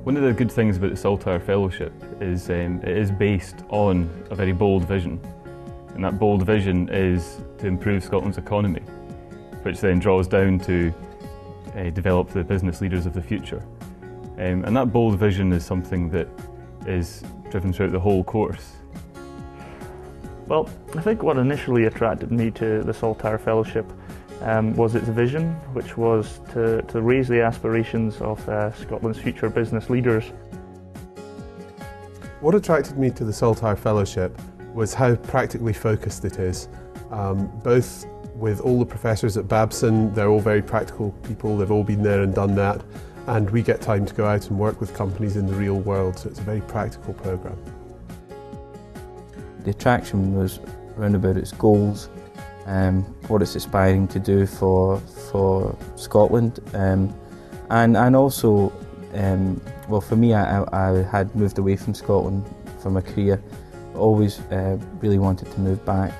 One of the good things about the Saltire Fellowship is it is based on a very bold vision, and that bold vision is to improve Scotland's economy, which then draws down to develop the business leaders of the future. And that bold vision is something that is driven throughout the whole course. Well, I think what initially attracted me to the Saltire Fellowship was its vision, which was to raise the aspirations of Scotland's future business leaders. What attracted me to the Saltire Fellowship was how practically focused it is. Both with all the professors at Babson, they're all very practical people, they've all been there and done that, and we get time to go out and work with companies in the real world, so it's a very practical programme. The attraction was around about its goals, what it's aspiring to do for Scotland, and also, well, for me, I had moved away from Scotland for my career, always really wanted to move back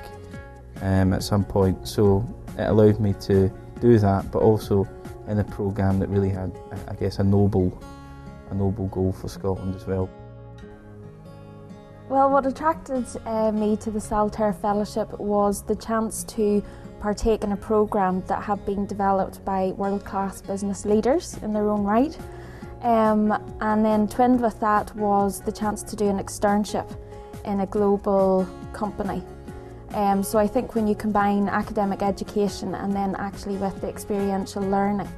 at some point, so it allowed me to do that, but also in a programme that really had, I guess, a noble goal for Scotland as well. Well, what attracted me to the Saltire Fellowship was the chance to partake in a programme that had been developed by world-class business leaders in their own right. And then twinned with that was the chance to do an externship in a global company. So I think when you combine academic education and then actually with the experiential learning,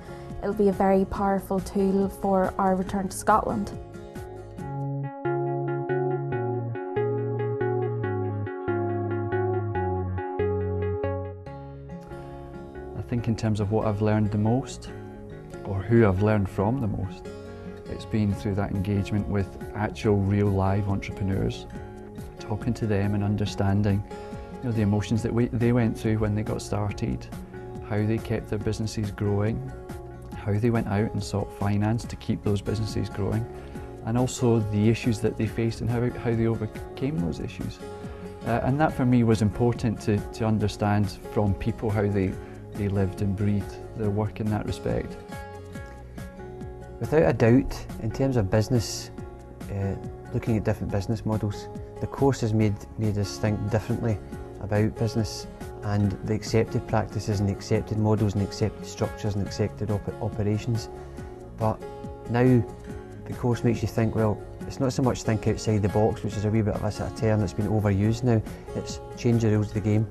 it'll be a very powerful tool for our return to Scotland. I think in terms of what I've learned the most, or who I've learned from the most, it's been through that engagement with actual real live entrepreneurs, talking to them and understanding the emotions that they went through when they got started, how they kept their businesses growing, how they went out and sought finance to keep those businesses growing, and also the issues that they faced and how they overcame those issues. And that for me was important to understand from people how they lived and breathed their work in that respect. Without a doubt, in terms of business, looking at different business models, the course has made us think differently about business and the accepted practices and the accepted models and accepted structures and accepted operations. But now the course makes you think, well, it's not so much think outside the box, which is a wee bit of a sort of term that's been overused now, it's change the rules of the game.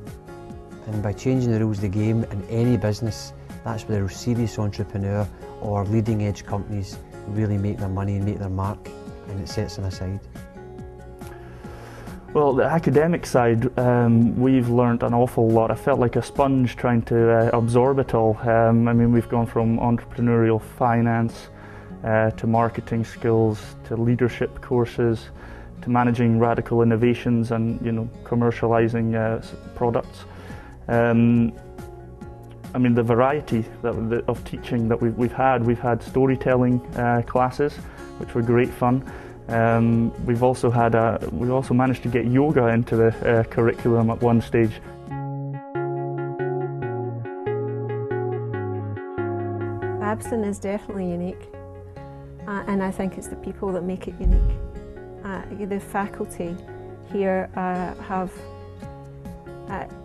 And by changing the rules of the game in any business, that's where the serious entrepreneur or leading edge companies really make their money and make their mark, and it sets them aside. Well, the academic side, we've learned an awful lot. I felt like a sponge trying to absorb it all. I mean, we've gone from entrepreneurial finance to marketing skills, to leadership courses, to managing radical innovations and, commercializing products. I mean, the variety of teaching that we've had storytelling classes, which were great fun. We've also managed to get yoga into the curriculum at one stage. Babson is definitely unique, and I think it's the people that make it unique. The faculty here have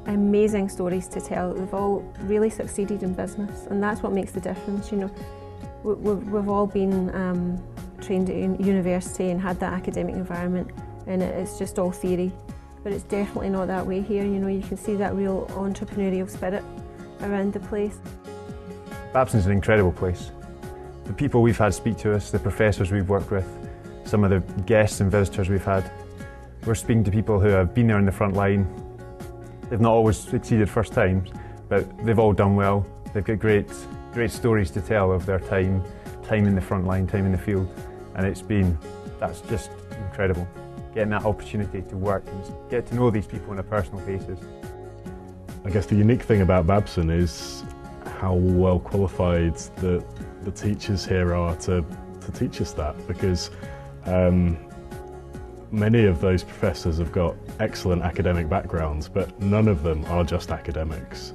amazing stories to tell. They've all really succeeded in business, and that's what makes the difference. We've all been trained at university and had that academic environment, and it's just all theory, but it's definitely not that way here. You can see that real entrepreneurial spirit around the place. Babson's an incredible place. The people we've had speak to us, the professors we've worked with, some of the guests and visitors we've had, we're speaking to people who have been there in the front line. They've not always succeeded first times, but they've all done well. They've got great stories to tell of their time in the front line, time in the field, and that's just incredible. Getting that opportunity to work and get to know these people on a personal basis. I guess the unique thing about Babson is how well qualified the teachers here are to teach us that, because many of those professors have got excellent academic backgrounds, but none of them are just academics.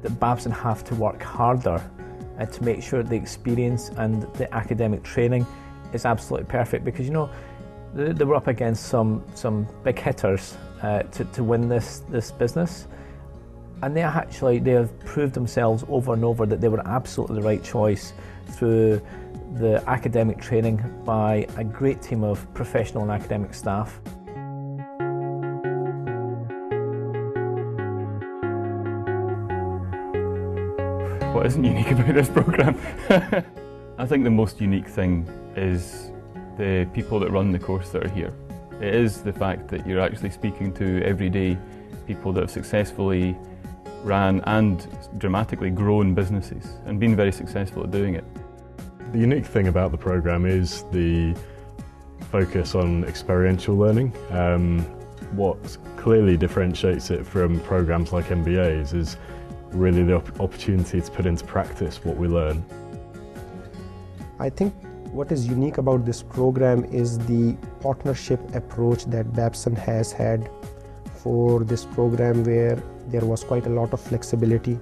That Babson have to work harder to make sure the experience and the academic training is absolutely perfect because, you know, they were up against some big hitters to win this business, and they have proved themselves over and over that they were absolutely the right choice through the academic training by a great team of professional and academic staff. What isn't unique about this programme? I think the most unique thing is the people that run the course that are here. It is the fact that you're actually speaking to everyday people that have successfully ran and dramatically grown businesses and been very successful at doing it. The unique thing about the programme is the focus on experiential learning. What clearly differentiates it from programmes like MBAs is really the opportunity to put into practice what we learn. I think what is unique about this program is the partnership approach that Babson has had for this program, where there was quite a lot of flexibility.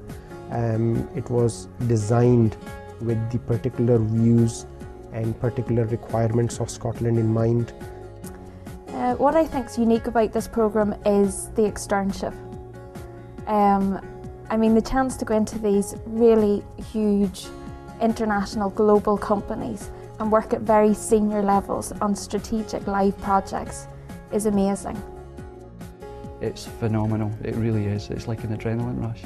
It was designed with the particular views and particular requirements of Scotland in mind. What I think is unique about this programme is the externship. I mean, the chance to go into these really huge international global companies and work at very senior levels on strategic live projects is amazing. It's phenomenal, it really is. It's like an adrenaline rush.